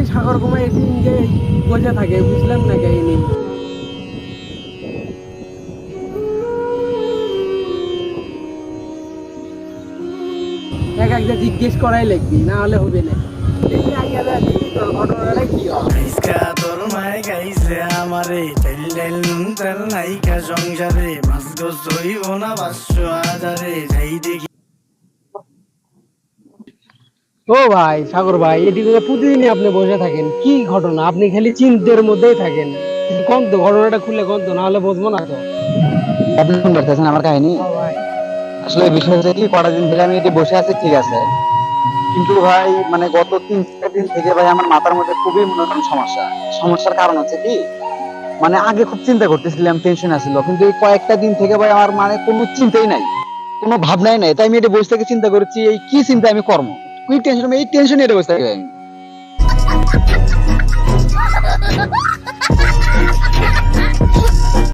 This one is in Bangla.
সাগর কুমার এদিন যে বসে থাকে, বুঝলাম না কাহিনী। এক একটা জিজ্ঞেস করাই লাগবি, না হলে হবে না। দেখি আগে দেখি তোর ঘটনাটা কি হয়। গাইসকা তোর মায় গাইছে আমারে তেল তেল নুন তেল নাইকা সংসারে মাছ গোস হইব না 500,000 যাই দেখি। ও ভাই সাগর ভাই, এদিকে তো প্রতিদিনই আপনি বসে থাকেন, কি ঘটনা? আপনি খালি চিন্তার মধ্যেই থাকেন। কোন তো ঘটনাটা খুলে কোন তো, না হলে বুঝবো না তো। আপনি শুনতে পারতেছেন আমার কাহিনী? ও ভাই, আসলে বিষয় হচ্ছে কি, কটা দিন ধরে আমি এটি বসে আছি, ঠিক আছে, কিন্তু ভাই মানে গত 3-4 দিন থেকে ভাই আমার মাথার মধ্যে খুবই মনে করেন সমস্যা। সমস্যার কারণ হচ্ছে কি, মানে আগে খুব চিন্তা করতেছিলাম, টেনশন আসছিল, কিন্তু এই কয়েকটা দিন থেকে ভাই আমার মানে কোনো চিন্তাই নাই, কোনো ভাবনাই নাই। তাই আমি এটা বসে থেকে চিন্তা করছি, এই কি চিন্তা আমি কর্ম, কি টেনশন, এই টেনশন এটা বসে থাকি ভাই আমি।